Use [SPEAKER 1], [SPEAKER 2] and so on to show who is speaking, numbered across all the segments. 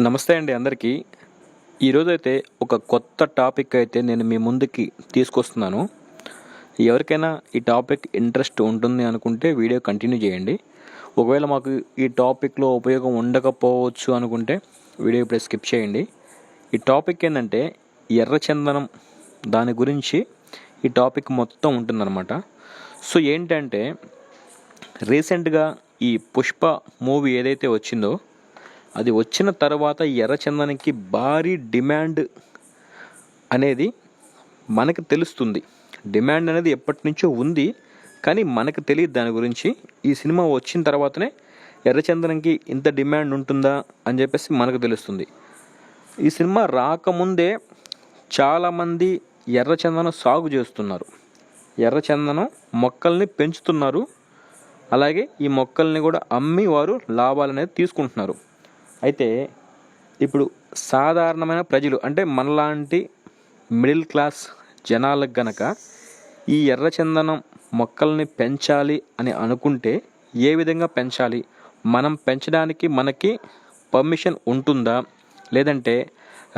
[SPEAKER 1] నమస్తే అండి అందరికీ. ఈరోజైతే ఒక కొత్త టాపిక్ అయితే నేను మీ ముందుకి తీసుకొస్తున్నాను. ఎవరికైనా ఈ టాపిక్ ఇంట్రెస్ట్ ఉంటుంది అనుకుంటే వీడియో కంటిన్యూ చేయండి. ఒకవేళ మాకు ఈ టాపిక్లో ఉపయోగం ఉండకపోవచ్చు అనుకుంటే వీడియో ఇప్పుడే స్కిప్ చేయండి. ఈ టాపిక్ ఏంటంటే ఎర్రచందనం, దాని గురించి ఈ టాపిక్ మొత్తం ఉంటుందన్నమాట. సో ఏంటంటే రీసెంట్గా ఈ పుష్ప మూవీ ఏదైతే వచ్చిందో అది వచ్చిన తర్వాత ఎర్రచందనంకి భారీ డిమాండ్ అనేది మనకు తెలుస్తుంది. డిమాండ్ అనేది ఎప్పటి నుంచో ఉంది, కానీ మనకు తెలియదు దాని గురించి. ఈ సినిమా వచ్చిన తర్వాతనే ఎర్రచందనంకి ఇంత డిమాండ్ ఉంటుందా అని చెప్పేసి మనకు తెలుస్తుంది. ఈ సినిమా రాకముందే చాలామంది ఎర్రచందనం సాగు చేస్తున్నారు, ఎర్రచందనం మొక్కల్ని పెంచుతున్నారు. అలాగే ఈ మొక్కల్ని కూడా అమ్మి వారు లాభాలు అనేది తీసుకుంటున్నారు. అయితే ఇప్పుడు సాధారణమైన ప్రజలు అంటే మనలాంటి మిడిల్ క్లాస్ జనాలకు గనక ఈ ఎర్రచందనం మొక్కల్ని పెంచాలి అని అనుకుంటే ఏ విధంగా పెంచాలి, మనం పెంచడానికి మనకి పర్మిషన్ ఉంటుందా, లేదంటే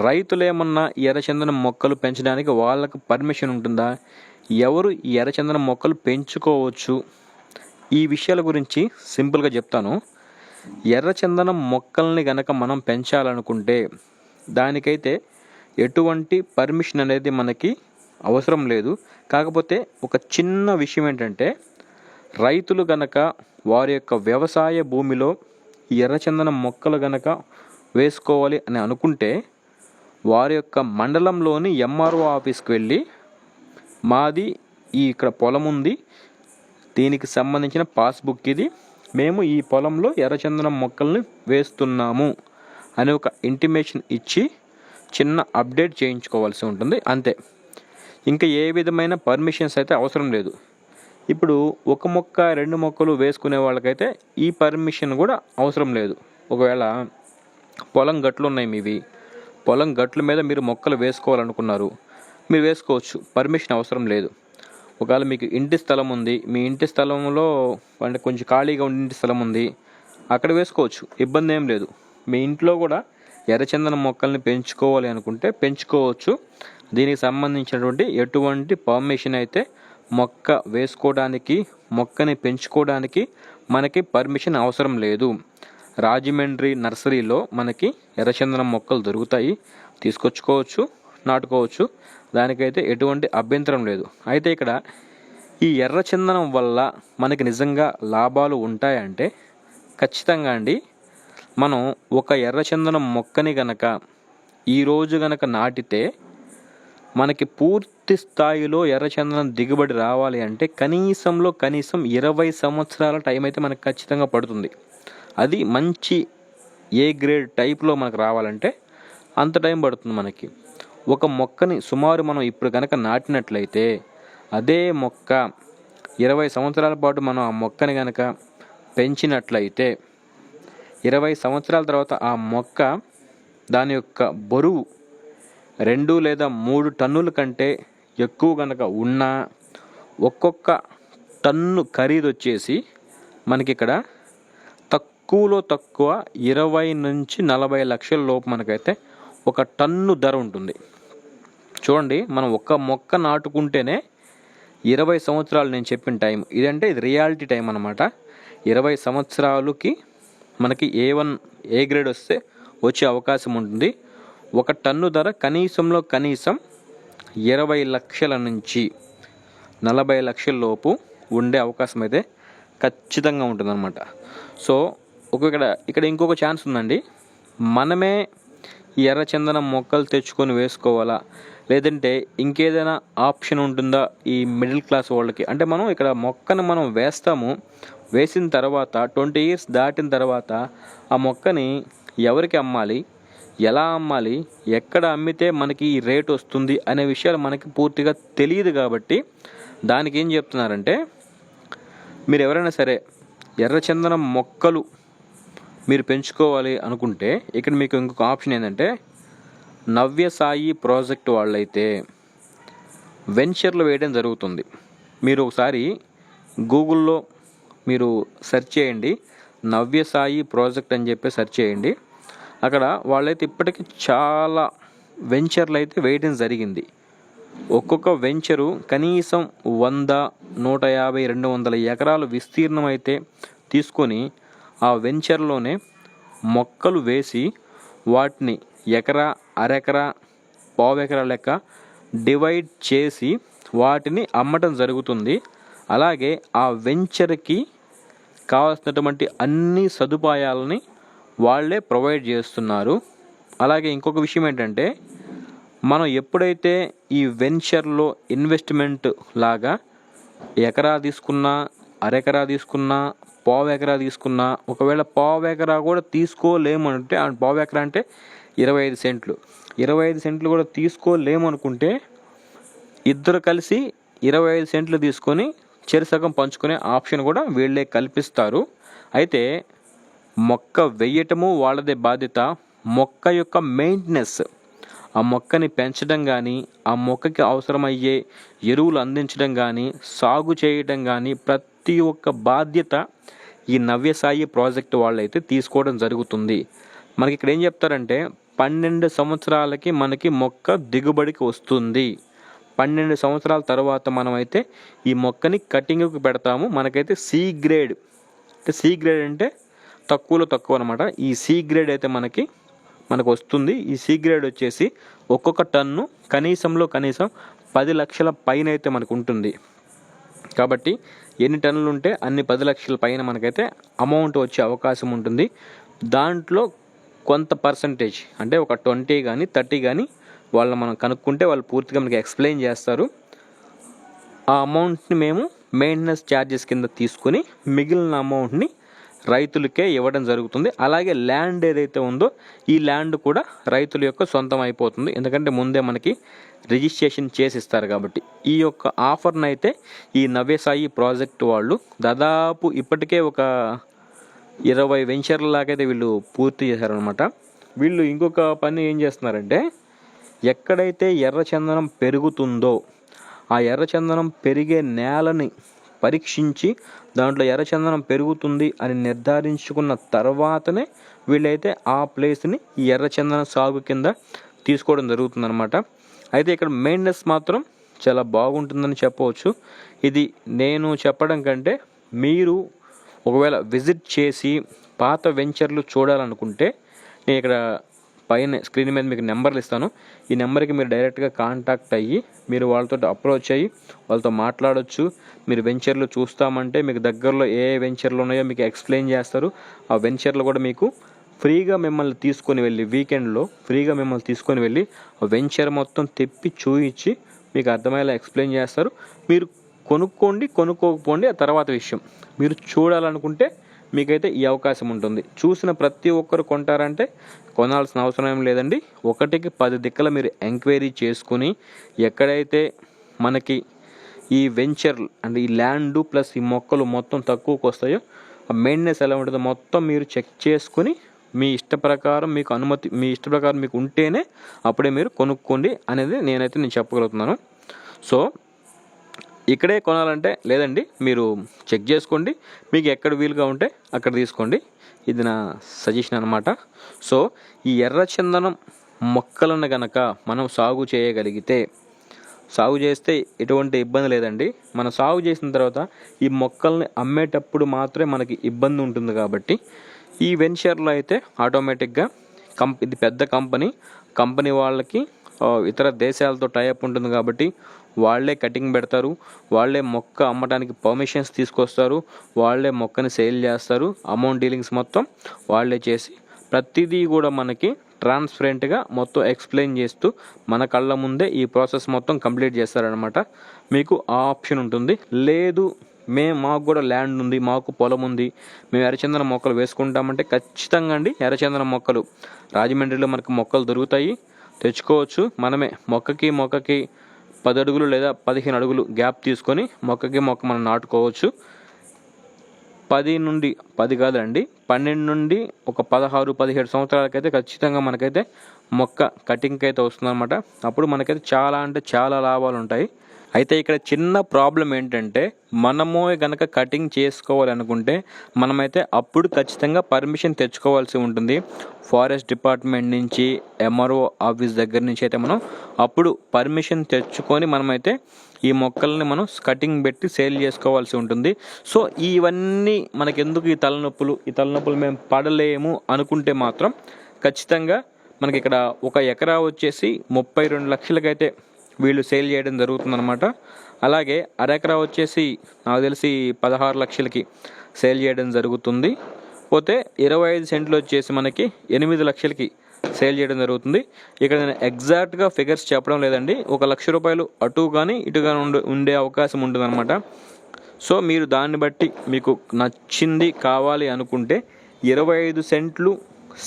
[SPEAKER 1] రైతులేమన్నా ఎర్రచందనం మొక్కలు పెంచడానికి వాళ్ళకు పర్మిషన్ ఉంటుందా, ఎవరు ఈ ఎర్రచందనం మొక్కలు పెంచుకోవచ్చు, ఈ విషయాల గురించి సింపుల్గా చెప్తాను. ఎర్రచందనం మొక్కల్ని గనక మనం పెంచాలనుకుంటే దానికైతే ఎటువంటి పర్మిషన్ అనేది మనకి అవసరం లేదు. కాకపోతే ఒక చిన్న విషయం ఏంటంటే రైతులు గనక వారి యొక్క వ్యవసాయ భూమిలో ఎర్రచందనం మొక్కలు గనక వేసుకోవాలి అని అనుకుంటే వారి యొక్క మండలంలోని ఎంఆర్ఓ ఆఫీస్కి వెళ్ళి మాది ఇక్కడ పొలం ఉంది, దీనికి సంబంధించిన పాస్బుక్ ఇది, మేము ఈ పొలంలో ఎర్రచందనం మొక్కల్ని వేస్తున్నాము అని ఒక ఇంటిమేషన్ ఇచ్చి చిన్న అప్డేట్ చేయించుకోవాల్సి ఉంటుంది, అంతే. ఇంకా ఏ విధమైన పర్మిషన్స్ అయితే అవసరం లేదు. ఇప్పుడు ఒక మొక్క 2 మొక్కలు వేసుకునే వాళ్ళకైతే ఈ పర్మిషన్ కూడా అవసరం లేదు. ఒకవేళ పొలం గట్లు ఉన్నాయి మీవి, పొలం గట్ల మీద మీరు మొక్కలు వేసుకోవాలనుకున్నారు, మీరు వేసుకోవచ్చు, పర్మిషన్ అవసరం లేదు. ఒకవేళ మీకు ఇంటి స్థలం ఉంది, మీ ఇంటి స్థలంలో అంటే కొంచెం ఖాళీగా ఉండే ఇంటి స్థలం ఉంది, అక్కడ వేసుకోవచ్చు, ఇబ్బంది ఏం లేదు. మీ ఇంట్లో కూడా ఎర్రచందనం మొక్కల్ని పెంచుకోవాలి అనుకుంటే పెంచుకోవచ్చు. దీనికి సంబంధించినటువంటి ఎటువంటి పర్మిషన్ అయితే మొక్క వేసుకోవడానికి, మొక్కని పెంచుకోవడానికి మనకి పర్మిషన్ అవసరం లేదు. రాజమండ్రి నర్సరీలో మనకి ఎర్రచందనం మొక్కలు దొరుకుతాయి, తీసుకొచ్చుకోవచ్చు, నాటుకోవచ్చు, దానికైతే ఎటువంటి అభ్యంతరం లేదు. అయితే ఇక్కడ ఈ ఎర్రచందనం వల్ల మనకి నిజంగా లాభాలు ఉంటాయంటే ఖచ్చితంగా అండి. మనం ఒక ఎర్రచందనం మొక్కని గనక ఈరోజు గనక నాటితే మనకి పూర్తి స్థాయిలో ఎర్రచందనం దిగుబడి రావాలి అంటే కనీసం 20 సంవత్సరాల టైం అయితే మనకు ఖచ్చితంగా పడుతుంది. అది మంచి ఏ గ్రేడ్ టైప్లో మనకు రావాలంటే అంత టైం పడుతుంది మనకి. ఒక మొక్కని సుమారు మనం ఇప్పుడు కనుక నాటినట్లయితే అదే మొక్క 20 సంవత్సరాల పాటు మనం ఆ మొక్కని కనుక పెంచినట్లయితే 20 సంవత్సరాల తర్వాత ఆ మొక్క దాని యొక్క బరువు 2 లేదా 3 టన్నుల కంటే ఎక్కువ కనుక ఉన్నా ఒక్కొక్క టన్ను ఖరీదు వచ్చేసి మనకి ఇక్కడ తక్కువలో తక్కువ 20 నుంచి 40 లక్షల లోపు మనకైతే ఒక టన్ను ధర ఉంటుంది. చూడండి, మనం ఒక మొక్క నాటుకుంటేనే 20 సంవత్సరాలు నేను చెప్పిన టైం ఇదంటే ఇది రియాలిటీ టైం అన్నమాట. 20 సంవత్సరాలకి మనకి A1 ఏ గ్రేడ్ వచ్చే అవకాశం ఉంటుంది. ఒక టన్ను ధర కనీసం 20 లక్షల నుంచి 40 లక్షల లోపు ఉండే అవకాశం అయితే ఖచ్చితంగా ఉంటుందన్నమాట. సో ఇక్కడ ఇంకొక ఛాన్స్ ఉందండి. మనమే ఎర్రచందనం మొక్కలు తెచ్చుకొని వేసుకోవాలా, లేదంటే ఇంకేదైనా ఆప్షన్ ఉంటుందా ఈ మిడిల్ క్లాస్ వాళ్ళకి అంటే మనం ఇక్కడ మొక్కను మనం వేస్తాము, వేసిన తర్వాత 20 ఇయర్స్ దాటిన తర్వాత ఆ మొక్కని ఎవరికి అమ్మాలి, ఎలా అమ్మాలి, ఎక్కడ అమ్మితే మనకి ఈ రేట్ వస్తుంది అనే విషయాలు మనకి పూర్తిగా తెలియదు. కాబట్టి దానికి ఏం చెప్తున్నారంటే మీరు ఎవరైనా సరే ఎర్రచందనం మొక్కలు మీరు పెంచుకోవాలి అనుకుంటే ఇక్కడ మీకు ఇంకొక ఆప్షన్ ఏంటంటే నవ్యసాయి ప్రాజెక్ట్ వాళ్ళైతే వెంచర్లు వేయడం జరుగుతుంది. మీరు ఒకసారి గూగుల్లో మీరు సెర్చ్ చేయండి, నవ్యసాయి ప్రాజెక్ట్ అని చెప్పి సెర్చ్ చేయండి. అక్కడ వాళ్ళైతే ఇప్పటికీ చాలా వెంచర్లు అయితే వేయడం జరిగింది. ఒక్కొక్క వెంచరు కనీసం 100, 150, 200 ఎకరాలు విస్తీర్ణం అయితే తీసుకొని ఆ వెంచర్లోనే మొక్కలు వేసి వాటిని ఎకరా, అరెకరా, పావెకరా లెక్క డివైడ్ చేసి వాటిని అమ్మటం జరుగుతుంది. అలాగే ఆ వెంచర్కి కావాల్సినటువంటి అన్ని సదుపాయాలని వాళ్ళే ప్రొవైడ్ చేస్తున్నారు. అలాగే ఇంకొక విషయం ఏంటంటే, మనం ఎప్పుడైతే ఈ వెంచర్లో ఇన్వెస్ట్మెంట్ లాగా ఎకరా తీసుకున్నా, అరెకరా తీసుకున్నా, పావెకరా తీసుకున్నా, ఒకవేళ పావెకరా కూడా తీసుకోలేమంటే, పావెకరా అంటే 25 సెంట్లు, 25 సెంట్లు కూడా తీసుకోలేమనుకుంటే ఇద్దరు కలిసి 25 సెంట్లు తీసుకొని చెరిసగం పంచుకునే ఆప్షన్ కూడా వీళ్ళే కల్పిస్తారు. అయితే మొక్క వేయటము వాళ్ళదే బాధ్యత. మొక్క యొక్క మెయింటెనెన్స్, ఆ మొక్కని పెంచడం కానీ, ఆ మొక్కకి అవసరమయ్యే ఎరువులు అందించడం కానీ, సాగు చేయడం కానీ ప్రతి ఒక్క బాధ్యత ఈ నవ్యసాయి ప్రాజెక్ట్ వాళ్ళైతే తీసుకోవడం జరుగుతుంది. మనకి ఇక్కడ ఏం చెప్తారంటే 12 సంవత్సరాలకి మనకి మొక్క దిగుబడికి వస్తుంది. 12 సంవత్సరాల తర్వాత మనమైతే ఈ మొక్కని కటింగ్కి పెడతాము. మనకైతే సి గ్రేడ్ అంటే తక్కువలో తక్కువ అనమాట. ఈ సి గ్రేడ్ అయితే మనకు వస్తుంది. ఈ సి గ్రేడ్ వచ్చేసి ఒక్కొక్క టన్ను కనీసం 10 లక్షల పైన అయితే మనకు ఉంటుంది. కాబట్టి ఎన్ని టన్నులు ఉంటే అన్ని 10 లక్షల పైన మనకైతే అమౌంట్ వచ్చే అవకాశం ఉంటుంది. దాంట్లో కొంత పర్సంటేజ్ అంటే ఒక 20 కానీ 30 కానీ మనం కనుక్కుంటే వాళ్ళు పూర్తిగా మనకి ఎక్స్ప్లెయిన్ చేస్తారు. ఆ అమౌంట్ని మేము మెయింటెనెన్స్ ఛార్జెస్ కింద తీసుకొని మిగిలిన అమౌంట్ని రైతులకే ఇవ్వడం జరుగుతుంది. అలాగే ల్యాండ్ ఏదైతే ఉందో ఈ ల్యాండ్ కూడా రైతుల యొక్క సొంతం అయిపోతుంది. ఎందుకంటే ముందే మనకి రిజిస్ట్రేషన్ చేసి ఇస్తారు కాబట్టి. ఈ యొక్క ఆఫర్ని అయితే ఈ నవ్యసాయి ప్రాజెక్ట్ వాళ్ళు దాదాపు ఇప్పటికే ఒక 20 వెంచర్ల లాగైతే వీళ్ళు పూర్తి చేశారనమాట. వీళ్ళు ఇంకొక పని ఏం చేస్తున్నారంటే, ఎక్కడైతే ఎర్రచందనం పెరుగుతుందో ఆ ఎర్రచందనం పెరిగే నేలని పరీక్షించి దాంట్లో ఎర్రచందనం పెరుగుతుంది అని నిర్ధారించుకున్న తర్వాతనే వీళ్ళైతే ఆ ప్లేస్ని ఈ ఎర్రచందనం సాగు కింద తీసుకోవడం జరుగుతుందన్నమాట. అయితే ఇక్కడ మెయింటెనెన్స్ మాత్రం చాలా బాగుంటుందని చెప్పవచ్చు. ఇది నేను చెప్పడం కంటే మీరు ఒకవేళ విజిట్ చేసి పాత వెంచర్లు చూడాలనుకుంటే నేను ఇక్కడ పైన స్క్రీన్ మీద మీకు నెంబర్లు ఇస్తాను. ఈ నెంబర్కి మీరు డైరెక్ట్గా కాంటాక్ట్ అయ్యి మీరు వాళ్ళతో అప్రోచ్ అయ్యి వాళ్ళతో మాట్లాడవచ్చు. మీరు వెంచర్లు చూస్తామంటే మీకు దగ్గరలో ఏ వెంచర్లు ఉన్నాయో మీకు ఎక్స్ప్లెయిన్ చేస్తారు. ఆ వెంచర్లు కూడా మీకు ఫ్రీగా మిమ్మల్ని తీసుకొని వెళ్ళి వీకెండ్లో ఫ్రీగా మిమ్మల్ని తీసుకొని వెళ్ళి ఆ వెంచర్ మొత్తం తెప్పి చూపించి మీకు అర్థమయ్యేలా ఎక్స్ప్లెయిన్ చేస్తారు. మీరు కొనుక్కోకపోండి ఆ తర్వాత విషయం. మీరు చూడాలనుకుంటే మీకైతే ఈ అవకాశం ఉంటుంది. చూసిన ప్రతి ఒక్కరు కొంటారంటే కొనాల్సిన అవసరం ఏం లేదండి. 1కి 10 దిక్కల మీరు ఎంక్వైరీ చేసుకుని ఎక్కడైతే మనకి ఈ వెంచర్ అంటే ఈ ల్యాండ్ ప్లస్ ఈ మొక్కలు మొత్తం తక్కువకు వస్తాయో ఆ మెయింటెనెన్స్ ఎలా ఉంటుందో మొత్తం మీరు చెక్ చేసుకుని మీ ఇష్ట ప్రకారం మీకు ఉంటేనే అప్పుడే మీరు కొనుక్కోండి అనేది నేను చెప్పగలుగుతున్నాను. సో ఇక్కడే కొనాలంటే లేదండి, మీరు చెక్ చేసుకోండి, మీకు ఎక్కడ వీలుగా ఉంటే అక్కడ తీసుకోండి. ఇది నా సజెషన్ అనమాట. సో ఈ ఎర్రచందనం మొక్కలను కనుక మనం సాగు చేయగలిగితే, సాగు చేస్తే ఎటువంటి ఇబ్బంది లేదండి. మనం సాగు చేసిన తర్వాత ఈ మొక్కల్ని అమ్మేటప్పుడు మాత్రమే మనకి ఇబ్బంది ఉంటుంది. కాబట్టి ఈ వెంచర్లో అయితే ఆటోమేటిక్గా ఇది పెద్ద కంపెనీ వాళ్ళకి ఇతర దేశాలతో టైఅప్ ఉంటుంది కాబట్టి వాళ్ళే కటింగ్ పెడతారు, వాళ్ళే మొక్క అమ్మడానికి పర్మిషన్స్ తీసుకొస్తారు, వాళ్ళే మొక్కని సేల్ చేస్తారు. అమౌంట్ డీలింగ్స్ మొత్తం వాళ్ళే చేసి ప్రతిదీ కూడా మనకి ట్రాన్స్పరెంట్గా మొత్తం ఎక్స్ప్లెయిన్ చేస్తూ మన కళ్ళ ముందే ఈ ప్రాసెస్ మొత్తం కంప్లీట్ చేస్తారనమాట. మీకు ఆ ఆప్షన్ ఉంటుంది. లేదు మాకు కూడా ల్యాండ్ ఉంది, మాకు పొలం ఉంది, మేము ఎర్రచందనం మొక్కలు వేసుకుంటామంటే ఖచ్చితంగా అండి ఎర్రచందనం మొక్కలు రాజమండ్రిలో మనకు మొక్కలు దొరుకుతాయి, తెచ్చుకోవచ్చు. మనమే మొక్కకి 10 అడుగులు లేదా 15 అడుగులు గ్యాప్ తీసుకొని మొక్క మనం నాటుకోవచ్చు. 10 కాదండి 12 నుండి ఒక 16-17 సంవత్సరాలకైతే ఖచ్చితంగా మనకైతే మొక్క కటింగ్కి అయితే వస్తుందన్నమాట. అప్పుడు మనకైతే చాలా లాభాలు ఉంటాయి. అయితే ఇక్కడ చిన్న ప్రాబ్లం ఏంటంటే, మనము గనక కటింగ్ చేసుకోవాలనుకుంటే మనమైతే అప్పుడు ఖచ్చితంగా పర్మిషన్ తెచ్చుకోవాల్సి ఉంటుంది. ఫారెస్ట్ డిపార్ట్మెంట్ నుంచి, ఎంఆర్ఓ ఆఫీస్ దగ్గర నుంచి అయితే మనం అప్పుడు పర్మిషన్ తెచ్చుకొని మనమైతే ఈ మొక్కల్ని మనం కటింగ్ పెట్టి సేల్ చేసుకోవాల్సి ఉంటుంది. సో ఇవన్నీ మనకెందుకు ఈ తలనొప్పులు మేము పడలేము అనుకుంటే మాత్రం ఖచ్చితంగా మనకి ఇక్కడ ఒక ఎకరా వచ్చేసి 32 లక్షలకైతే వీళ్ళు సేల్ చేయడం జరుగుతుందన్నమాట. అలాగే అరెకరా వచ్చేసి నాకు తెలిసి 16 లక్షలకి సేల్ చేయడం జరుగుతుంది. పోతే 25 సెంట్లు వచ్చేసి మనకి 8 లక్షలకి సేల్ చేయడం జరుగుతుంది. ఇక్కడ నేను ఎగ్జాక్ట్గా ఫిగర్స్ చెప్పడం లేదండి. 1 లక్ష రూపాయలు అటు కానీ ఇటు కానీ ఉండే అవకాశం ఉంటుందన్నమాట. సో మీరు దాన్ని బట్టి మీకు నచ్చింది కావాలి అనుకుంటే 25 సెంట్లు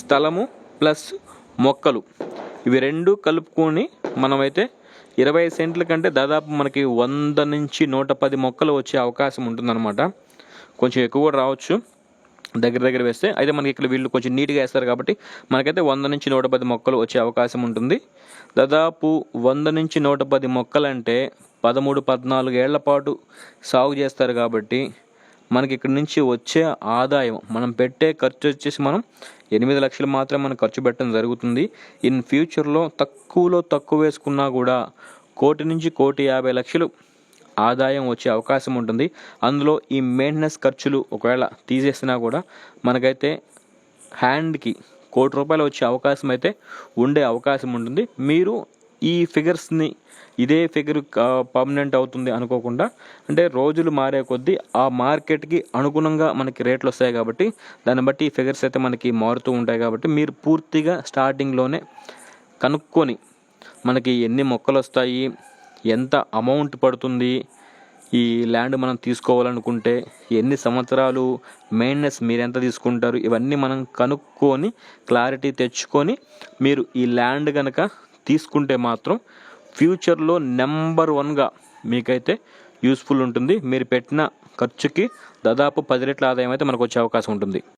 [SPEAKER 1] స్థలము ప్లస్ మొక్కలు ఇవి రెండు కలుపుకొని మనమైతే 20 సెంట్ల కంటే దాదాపు మనకి 100 నుంచి 110 మొక్కలు వచ్చే అవకాశం ఉంటుందన్నమాట. కొంచెం ఎక్కువ కూడా రావచ్చు దగ్గర వేస్తే. అయితే మనకి ఇక్కడ వీళ్ళు కొంచెం నీట్గా వేస్తారు కాబట్టి మనకైతే 100 నుంచి 110 మొక్కలు వచ్చే అవకాశం ఉంటుంది. దాదాపు 100 నుంచి 110 మొక్కలంటే 13-14 ఏళ్ల పాటు సాగు చేస్తారు కాబట్టి మనకి ఇక్కడ నుంచి వచ్చే ఆదాయం మనం పెట్టే ఖర్చు వచ్చేసి మనం 8 లక్షలు మాత్రమే మనం ఖర్చు పెట్టడం జరుగుతుంది. ఇన్ ఫ్యూచర్లో తక్కువ వేసుకున్నా కూడా 1 నుంచి 1,50 లక్షలు ఆదాయం వచ్చే అవకాశం ఉంటుంది. అందులో ఈ మెయింటెనెన్స్ ఖర్చులు ఒకవేళ తీసేసినా కూడా మనకైతే హ్యాండ్కి 1 కోటి రూపాయలు వచ్చే అవకాశం అయితే ఉండే అవకాశం ఉంటుంది. మీరు ఈ ఫిగర్స్ని ఇదే ఫిగర్ పర్మనెంట్ అవుతుంది అనుకోకుండా, అంటే రోజులు మారే కొద్దీ ఆ మార్కెట్కి అనుగుణంగా మనకి రేట్లు వస్తాయి కాబట్టి దాన్ని బట్టి ఈ ఫిగర్స్ అయితే మనకి మారుతూ ఉంటాయి. కాబట్టి మీరు పూర్తిగా స్టార్టింగ్లోనే కనుక్కొని మనకి ఎన్ని మొక్కలు వస్తాయి, ఎంత అమౌంట్ పడుతుంది, ఈ ల్యాండ్ మనం తీసుకోవాలనుకుంటే ఎన్ని సంవత్సరాలు మెయింటెనెన్స్ మీరు ఎంత తీసుకుంటారు, ఇవన్నీ మనం కనుక్కొని క్లారిటీ తెచ్చుకొని మీరు ఈ ల్యాండ్ కనుక తీసుకుంటే మాత్రం ఫ్యూచర్లో నెంబర్ 1గా మీకైతే యూస్ఫుల్ ఉంటుంది. మీరు పెట్టిన ఖర్చుకి దాదాపు 10 రెట్ల ఆదాయం అయితే మనకు వచ్చే అవకాశం ఉంటుంది.